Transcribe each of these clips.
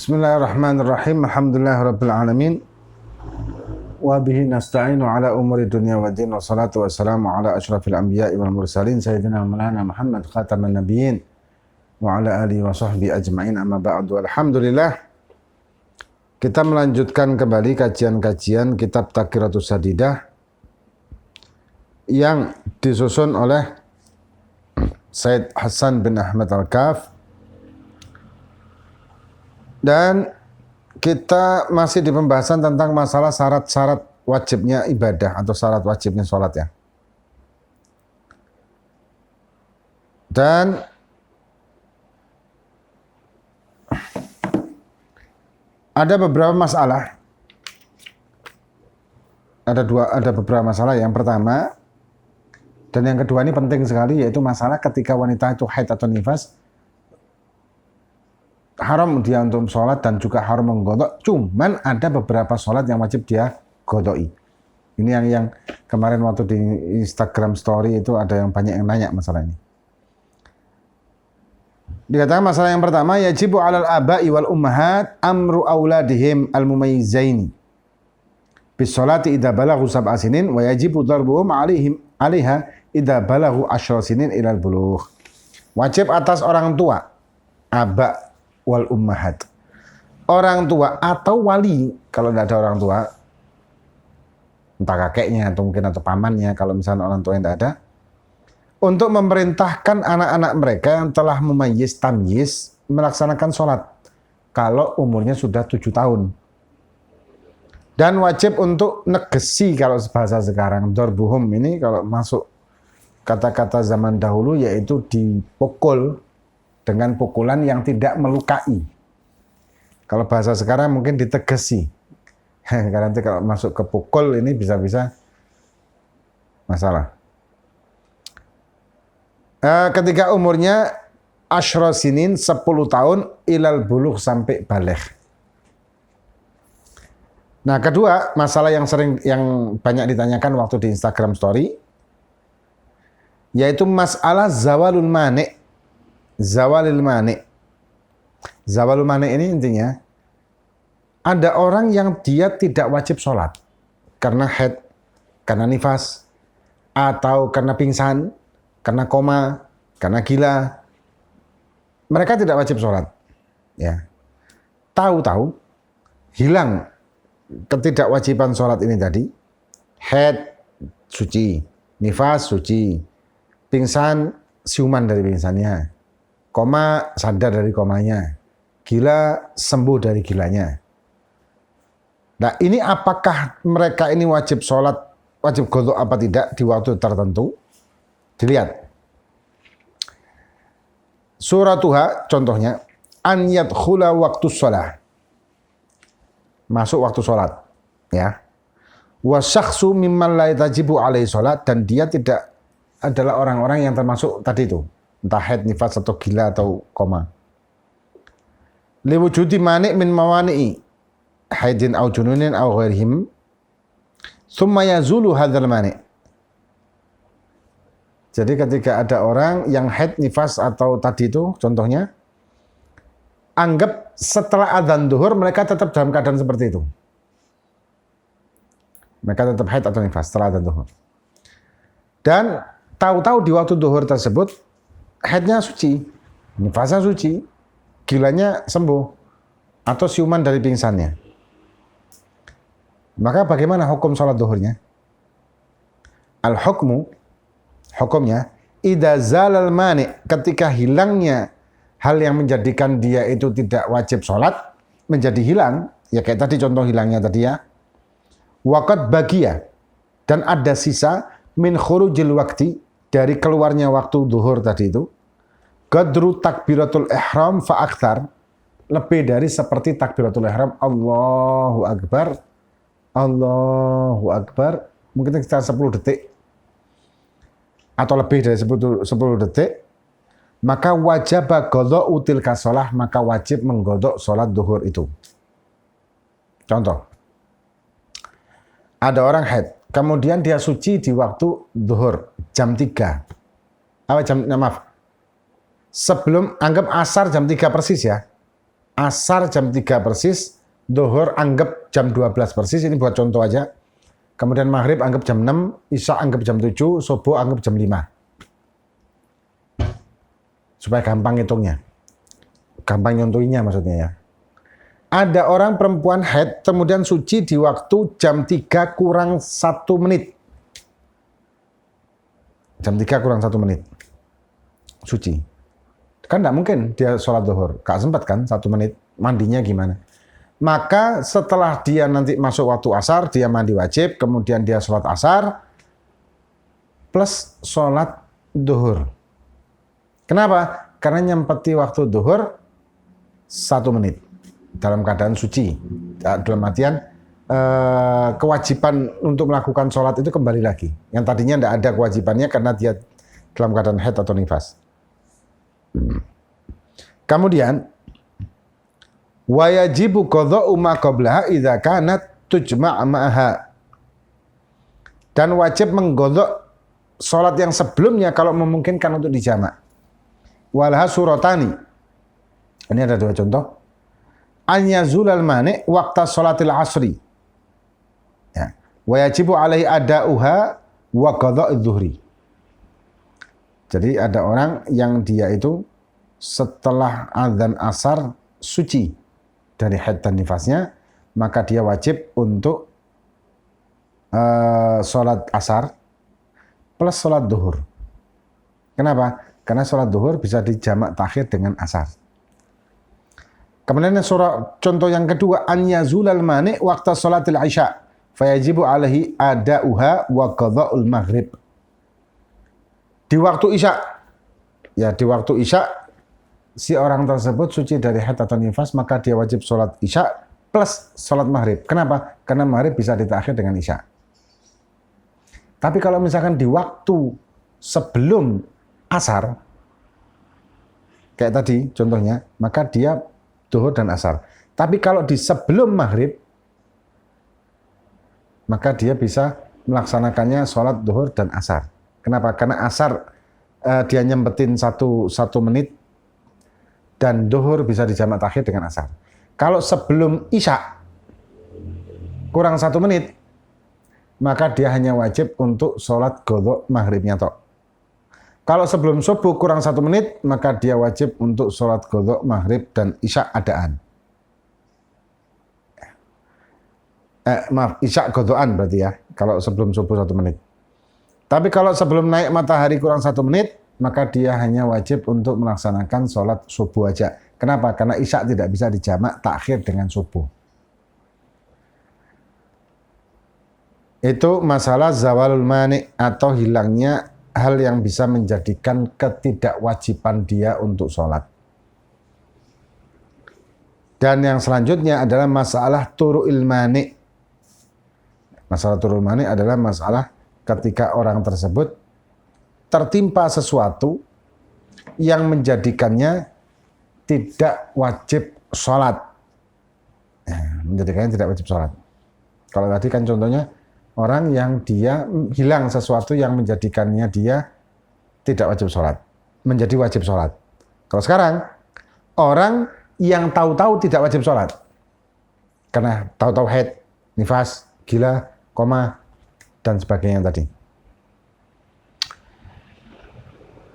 Bismillahirrahmanirrahim. Alhamdulillahirabbil alamin. Wa bihi nasta'inu ala umuri dunya waddin, wassalatu wassalamu ala asyrafil anbiya'i wal mursalin sayyidina maulana Muhammad khataman nabiyyin wa ala alihi wa sahbihi ajma'in, amma ba'du. Alhamdulillah, kita melanjutkan kembali kajian-kajian kitab Taqiratus Sadidah yang disusun oleh Said Hasan bin Ahmad Al-Kaf. Dan kita masih di pembahasan tentang masalah syarat-syarat wajibnya ibadah atau syarat wajibnya sholat ya. Dan ada beberapa masalah. Ada beberapa masalah. Yang pertama dan yang kedua ini penting sekali, yaitu masalah ketika wanita itu haid atau nifas, haram dia untuk sholat dan juga haram menggodok. Cuman ada beberapa sholat yang wajib dia godoi. Ini yang kemarin waktu di Instagram story itu ada yang banyak yang nanya masalah ini. Dikatakan masalah yang pertama, yajibu alal aba'i wal ummahat amru auladihim al-mumayyizaini bis sholati idza balaghu sab'a sinin wa yajibu darbuhum alaihim alaiha idza balaghu 10 sinin ilal bulugh. Wajib atas orang tua, aba wal ummahat, orang tua atau wali kalau tidak ada orang tua, entah kakeknya atau mungkin atau pamannya kalau misalnya orang tua yang tidak ada, untuk memerintahkan anak-anak mereka yang telah memayyiz tamyiz melaksanakan sholat kalau umurnya sudah 7 tahun. Dan wajib untuk negesi kalau bahasa sekarang, dorbuhum ini kalau masuk kata-kata zaman dahulu yaitu dipukul dengan pukulan yang tidak melukai. Kalau bahasa sekarang mungkin ditegesi. Karena nanti kalau masuk ke pukul ini bisa-bisa masalah. Ketika umurnya asyra sinin 10 tahun ilal bulugh sampai baligh. Nah, kedua masalah yang banyak ditanyakan waktu di Instagram story yaitu masalah zawalul mani'. Zawalul mani'. Zawalul mani' ini intinya ada orang yang dia tidak wajib sholat karena haid, karena nifas, atau karena pingsan, karena koma, karena gila. Mereka tidak wajib sholat. Ya. Tahu-tahu hilang ketidakwajiban sholat ini tadi. Haid suci, nifas suci, pingsan siuman dari pingsannya, koma sadar dari komanya, gila sembuh dari gilanya. Nah, ini apakah mereka ini wajib sholat, wajib qadha apa tidak di waktu tertentu? Dilihat. Suratuha contohnya, an yadkhula waktu sholat. Masuk waktu sholat. Ya. Wa syakhsu mimman la tajibu alaihi sholat, dan dia tidak adalah orang-orang yang termasuk tadi itu. Entah haid, nifas, atau gila, atau koma. Liwujudi mani' min mawani'i haidin au jununin au ghairihim summa yazulu hadzal mani'. Jadi ketika ada orang yang haid, nifas, atau tadi itu contohnya, anggap setelah adzan zuhur mereka tetap dalam keadaan seperti itu. Mereka tetap haid atau nifas setelah adzan zuhur. Dan tahu-tahu di waktu zuhur tersebut haidnya suci, nifasnya suci, gilanya sembuh, atau siuman dari pingsannya. Maka bagaimana hukum sholat zuhurnya? Al-hukmu, hukumnya, idza zalal mani', ketika hilangnya hal yang menjadikan dia itu tidak wajib sholat, menjadi hilang, ya kayak tadi contoh hilangnya tadi ya, waqad bagiya, dan ada sisa, min khurujil waqti, dari keluarnya waktu zuhur tadi itu, qadru takbiratul ihram fa akthar, lebih dari seperti takbiratul ihram, Allahu Akbar, Allahu Akbar, mungkin sekitar 10 detik, atau lebih dari 10 detik, maka wajib qadha tilka shalah, maka wajib menggodok sholat zuhur itu. Contoh, ada orang haid, kemudian dia suci di waktu zuhur jam 3. Sebelum anggap asar jam 3 persis ya. asar jam 3 persis, duhur anggap jam 12 persis, ini buat contoh aja. Kemudian maghrib anggap jam 6, isya anggap jam 7, subuh anggap jam 5. Supaya gampang hitungnya. Gampang nyontohinya maksudnya ya. Ada orang perempuan haid kemudian suci di waktu jam 3 kurang 1 menit. Jam 3 kurang 1 menit. Suci. Kan tidak mungkin dia sholat duhur. Gak sempat kan 1 menit. Mandinya gimana? Maka setelah dia nanti masuk waktu asar, dia mandi wajib, kemudian dia sholat asar, plus sholat duhur. Kenapa? Karena nyempeti waktu duhur 1 menit. Dalam keadaan suci. Dalam artian kewajiban untuk melakukan sholat itu kembali lagi. Yang tadinya tidak ada kewajibannya karena dia dalam keadaan haid atau nifas. Kemudian wa yajibu qadha'u ma qablaha idza kanat tujma' ma'aha. Dan wajib menggodok sholat yang sebelumnya kalau memungkinkan untuk dijamak. Walha suratani. Ini ada 2 contoh. An yazulal mani' waqta sholatil asri. Ya. Wa yajibu alaihi ada'uha wa qadha'udz zuhri. Jadi ada orang yang dia itu setelah azan asar suci dari haid dan nifasnya, maka dia wajib untuk sholat asar plus sholat duhur. Kenapa? Karena sholat duhur bisa dijamak takhir dengan asar. Kemudian contoh yang kedua, an yazulal mani waqta sholatil isya fayajibu alaihi ada'uha wa qadha'ul maghrib. Di waktu isya, ya di waktu isya si orang tersebut suci dari haid atau nifas, maka dia wajib sholat isya plus sholat maghrib. Kenapa? Karena maghrib bisa ditakhir dengan isya. Tapi kalau misalkan di waktu sebelum asar, kayak tadi contohnya, maka dia duhur dan asar. Tapi kalau di sebelum maghrib, maka dia bisa melaksanakannya sholat duhur dan asar. Kenapa? Karena asar dia nyempetin satu menit, dan duhur bisa dijamak takhir dengan asar. Kalau sebelum isya kurang 1 menit, maka dia hanya wajib untuk sholat qadha maghribnya tok. Kalau sebelum subuh kurang 1 menit, maka dia wajib untuk sholat qadha maghrib dan isya adaan. Isya qadhaan berarti ya, kalau sebelum subuh 1 menit. Tapi kalau sebelum naik matahari kurang 1 menit, maka dia hanya wajib untuk melaksanakan sholat subuh aja. Kenapa? Karena isya tidak bisa dijamak takhir dengan subuh. Itu masalah zawalul mani atau hilangnya hal yang bisa menjadikan ketidakwajiban dia untuk sholat. Dan yang selanjutnya adalah masalah turu'il mani. Masalah turu'il mani adalah masalah ketika orang tersebut tertimpa sesuatu yang menjadikannya tidak wajib sholat. Menjadikannya tidak wajib sholat. Kalau tadi kan contohnya orang yang dia hilang sesuatu yang menjadikannya dia tidak wajib sholat, menjadi wajib sholat. Kalau sekarang, orang yang tahu-tahu tidak wajib sholat, karena tahu-tahu haid, nifas, gila, koma, dan sebagainya tadi.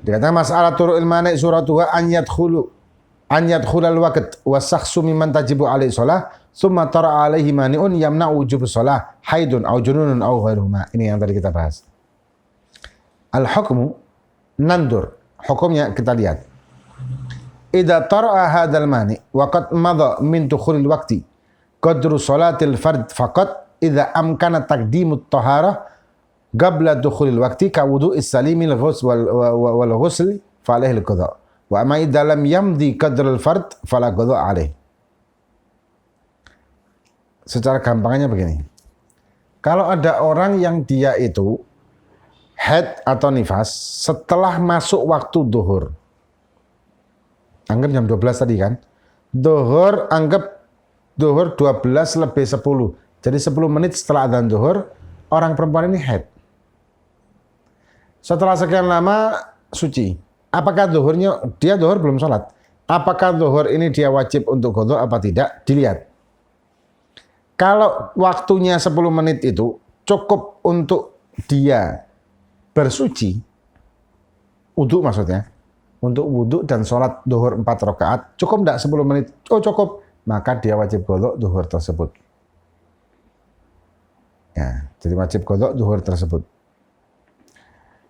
Dikatakan masalah turu'il mani suratuha an yadkhulal waqt wa sakhsu mimman tajibu alaihi shalah summa tara alaihi mani'un yamna'u wujub shalah haidun aw jununun aw ghairuhuma. Ini yang tadi kita bahas. Al-hukmu nandur. Hukumnya kita lihat. Idza tara'a hadzal mani wa qad madha min dukhulil waqti qadru salatil fard faqat idza amkana taqdimut taharah qabla dukhulil waqti ka wudu'is salimil ghusl wal ghusl fa alaihi al-qadha. Wa ma idza lam yamdi qadrul fard fala qadha alaih. Secara gampangnya begini. Kalau ada orang yang dia itu haid atau nifas setelah masuk waktu duhur. Anggap jam 12 tadi kan. Duhur anggap duhur 12 lebih 10. Jadi 10 menit setelah adzan duhur, orang perempuan ini haid. Setelah sekian lama suci. Apakah duhurnya, dia duhur belum sholat. apakah zuhur ini dia wajib untuk qadha apa tidak? Dilihat. Kalau waktunya 10 menit itu cukup untuk dia bersuci, wudu maksudnya, untuk wudu dan sholat zuhur 4 rakaat, cukup enggak 10 menit? Oh cukup, maka dia wajib qadha zuhur tersebut. Ya, jadi wajib qadha zuhur tersebut.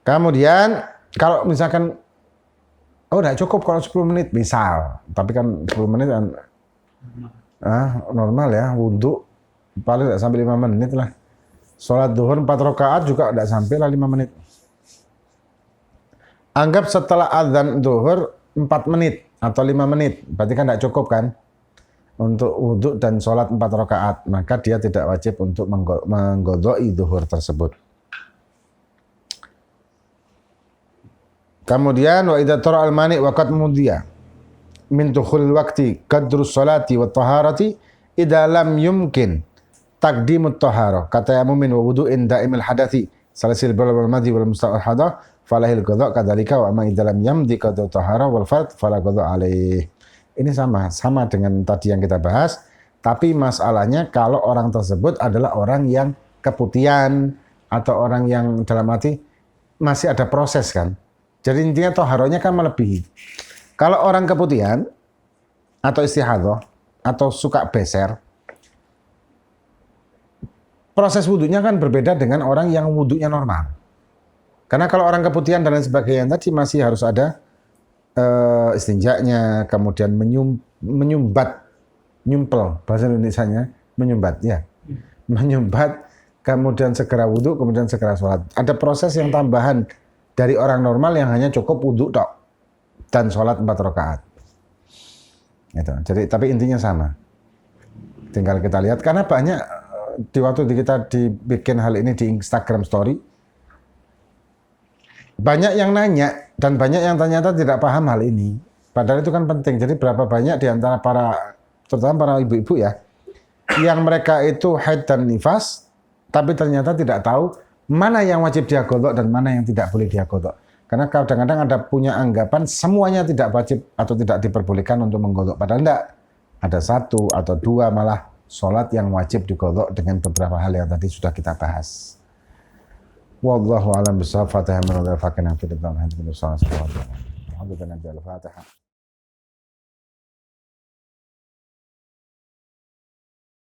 Kemudian kalau misalkan enggak cukup kalau 10 menit misal, tapi kan 10 menit kan normal ya, wudu paling enggak sampai 5 menit lah. Sholat zuhur 4 rakaat juga enggak sampai lah 5 menit. Anggap setelah azan zuhur 4 menit atau 5 menit, berarti kan enggak cukup kan? Untuk wudu dan sholat 4 rakaat, maka dia tidak wajib untuk mengqadha'i zuhur tersebut. Kemudian wa idza tara al-mani wa qad mudiya min dukhul waqti qadru sholati wa taharati idza lam yumkin taqdimut taharah kata yamumin wa wudu'in da'imil hadathi salasil bal wal madhi wal musta'hadah falahil qadha kadzalika wa ma idza lam yamdi qadru taharah wal fard fala qadha alaih. Ini sama dengan tadi yang kita bahas, tapi masalahnya kalau orang tersebut adalah orang yang keputihan atau orang yang dalam arti masih ada proses kan. Jadi intinya toharohnya kan melebihi. Kalau orang keputihan atau istihadah atau suka beser, proses wudhunya kan berbeda dengan orang yang wudhunya normal. Karena kalau orang keputihan dan lain sebagainya tadi masih harus ada istinjaknya, kemudian menyumbat, nyumpel, bahasa Indonesianya menyumbat, ya. Menyumbat, kemudian segera wudhu, kemudian segera sholat. Ada proses yang tambahan dari orang normal yang hanya cukup wudhu tok dan sholat 4 rakaat. Gitu. Jadi, tapi intinya sama. Tinggal kita lihat, karena banyak di waktu kita dibikin hal ini di Instagram Story, banyak yang nanya dan banyak yang ternyata tidak paham hal ini. Padahal itu kan penting. Jadi berapa banyak di antara terutama para ibu-ibu ya, yang mereka itu haid dan nifas, tapi ternyata tidak tahu mana yang wajib dia qadha dan mana yang tidak boleh dia qadha. Karena kadang-kadang ada punya anggapan semuanya tidak wajib atau tidak diperbolehkan untuk mengqadha. Padahal tidak. Ada 1 atau 2 malah sholat yang wajib diqadha dengan beberapa hal yang tadi sudah kita bahas. Wallahu a'lam bishawab. Fatihah min Allah fakana fi dzalika. Alhamdulillah.